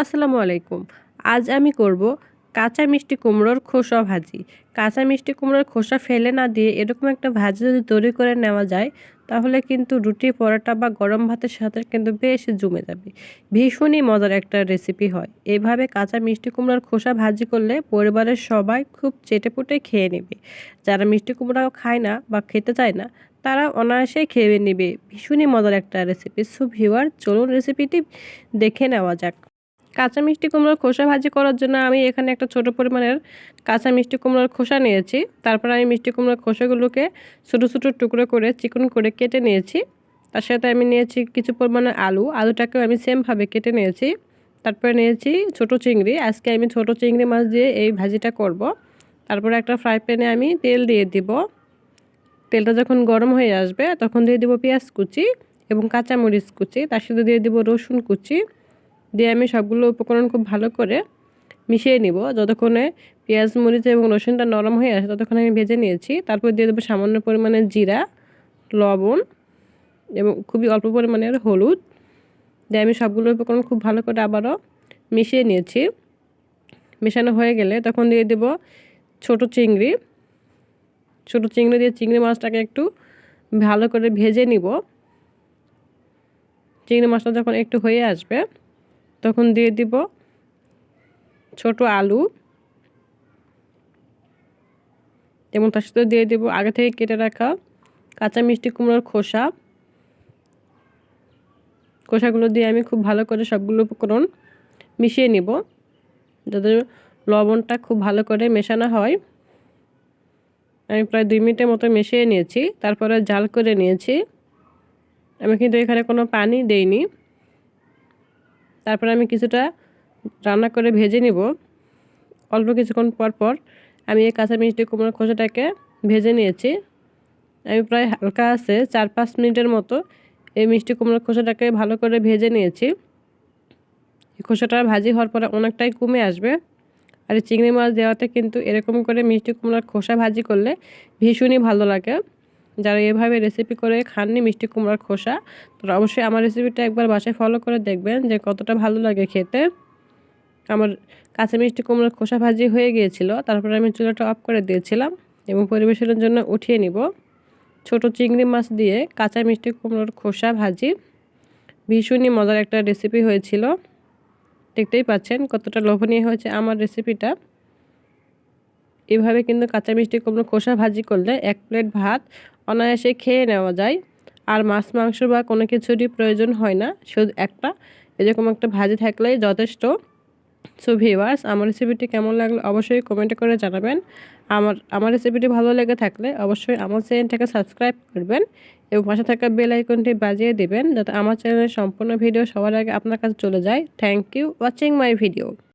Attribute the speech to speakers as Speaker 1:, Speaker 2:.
Speaker 1: আসসালামু আলাইকুম। আজ আমি করব কাঁচা মিষ্টি কুমড়োর খোসা ভাজি। কাঁচা মিষ্টি কুমড়োর খোসা ফেলে না দিয়ে এরকম একটা ভাজি যদি তৈরি করে নেওয়া যায়, তাহলে কিন্তু রুটি, পরোটা বা গরম ভাতের সাথে কিন্তু বেশ জমে যাবে। ভীষণই মজার একটা রেসিপি হয়। এভাবে কাঁচা মিষ্টি কুমড়োর খোসা ভাজি করলে পরিবারের সবাই খুব চেটেপুটে খেয়ে নেবে। যারা মিষ্টি কুমড়াও খায় না বা খেতে চায় না, তারা অনায়াসেই খেয়ে নেবে। ভীষণই মজার একটা রেসিপি। সো ভিউয়ার, চলুন রেসিপিটি দেখে নেওয়া যাক। কাঁচা মিষ্টি কুমড়োর খোসা ভাজি করার জন্য আমি এখানে একটা ছোট পরিমাণের কাঁচা মিষ্টি কুমড়োর খোসা নিয়েছি। তারপর আমি মিষ্টি কুমড়োর খোসাগুলোকে ছোটো ছোটো টুকরো করে চিকন করে কেটে নিয়েছি। তার সাথে আমি নিয়েছি কিছু পরিমাণে আলুটাকেও আমি সেমভাবে কেটে নিয়েছি। তারপরে নিয়েছি ছোট চিংড়ি। আজকে আমি ছোট চিংড়ি মাছ দিয়ে এই ভাজিটা করব। তারপরে একটা ফ্রাই প্যানে আমি তেল দিয়ে দিব। তেলটা যখন গরম হয়ে আসবে তখন দিয়ে দিব পেঁয়াজ কুচি এবং কাঁচামরিচ কুচি, তার সাথে দিয়ে দিব রসুন কুচি। দিয়ে আমি সবগুলো উপকরণ খুব ভালো করে মিশিয়ে নিব। যতক্ষণে পেঁয়াজ, মরিচ এবং রসুনটা নরম হয়ে আসে ততক্ষণ আমি ভেজে নিয়েছি। তারপর দিয়ে দেবো সামান্য পরিমাণে জিরা, লবণ এবং খুবই অল্প পরিমাণের হলুদ। দিয়ে আমি সবগুলো উপকরণ খুব ভালো করে আবারও মিশিয়ে নিয়েছি। মেশানো হয়ে গেলে তখন দিয়ে দেব ছোট চিংড়ি। দিয়ে চিংড়ি মাছটাকে একটু ভালো করে ভেজে নিব। চিংড়ি মাছটা যখন একটু হয়ে আসবে তখন দিয়ে দিব ছোট আলু এবং তার সাথে দিয়ে দেব আগে থেকে কেটে রাখা কাঁচা মিষ্টি কুমড়োর খোসাগুলো দিয়ে আমি খুব ভালো করে সবগুলো উপকরণ মিশিয়ে নিব, যাতে লবণটা খুব ভালো করে মেশানো হয়। আমি প্রায় 2 মিনিটের মতো মিশিয়ে নিয়েছি। তারপরে জাল করে নিয়েছি। আমি কিন্তু এখানে কোনো পানি দেইনি। তারপরে আমি কিছুটা রান্না করে ভেজে নিব। অল্প কিছুক্ষণ পর আমি এই কাঁচা মিষ্টি কুমড়োর খোসাটাকে ভেজে নিয়েছি। আমি প্রায় হালকা আছে 4-5 মিনিটের মতো এই মিষ্টি কুমড়োর খোসাটাকে ভালো করে ভেজে নিয়েছি। এই খোসাটা ভাজি হওয়ার পরে অনেকটাই কমে আসবে। আর এই চিংড়ি মাছ দেওয়াতে কিন্তু এরকম করে মিষ্টি কুমড়োর খোসা ভাজি করলে ভীষণই ভালো লাগে। যারা এভাবে রেসিপি করে খাননি মিষ্টি কুমড়োর খোসা, তারা অবশ্যই আমার রেসিপিটা একবার বাসায় ফলো করে দেখবেন যে কতটা ভালো লাগে খেতে। আমার কাঁচা মিষ্টি কুমড়োর খোসা ভাজি হয়ে গিয়েছিল। তারপরে আমি চুলাটা অফ করে দিয়েছিলাম এবং পরিবেশনের জন্য উঠিয়ে নিব। ছোট চিংড়ি মাছ দিয়ে কাঁচা মিষ্টি কুমড়োর খোসা ভাজি ভীষণই মজার একটা রেসিপি হয়েছিল। দেখতেই পাচ্ছেন কতটা লোভনীয় হয়েছে আমার রেসিপিটা। এভাবে কিন্তু কাঁচা মিষ্টি কুমড়োর খোসা ভাজি করলে 1 প্লেট ভাত অনায়াসে খেয়ে নেওয়া যায়। আর মাছ, মাংস বা কোনো কিছুরই প্রয়োজন হয় না, শুধু এরকম একটা ভাজি থাকলেই যথেষ্ট। সো ভিউয়ার্স, আমার রেসিপিটি কেমন লাগলো অবশ্যই কমেন্টে করে জানাবেন। আমার রেসিপিটি ভালো লেগে থাকলে অবশ্যই আমার চ্যানেলটাকে সাবস্ক্রাইব করবেন এবং পাশে থাকা বেল আইকনটি বাজিয়ে দিবেন, যাতে আমার চ্যানেলের সম্পূর্ণ ভিডিও সবার আগে আপনার কাছে চলে যায়। Thank you watching my video.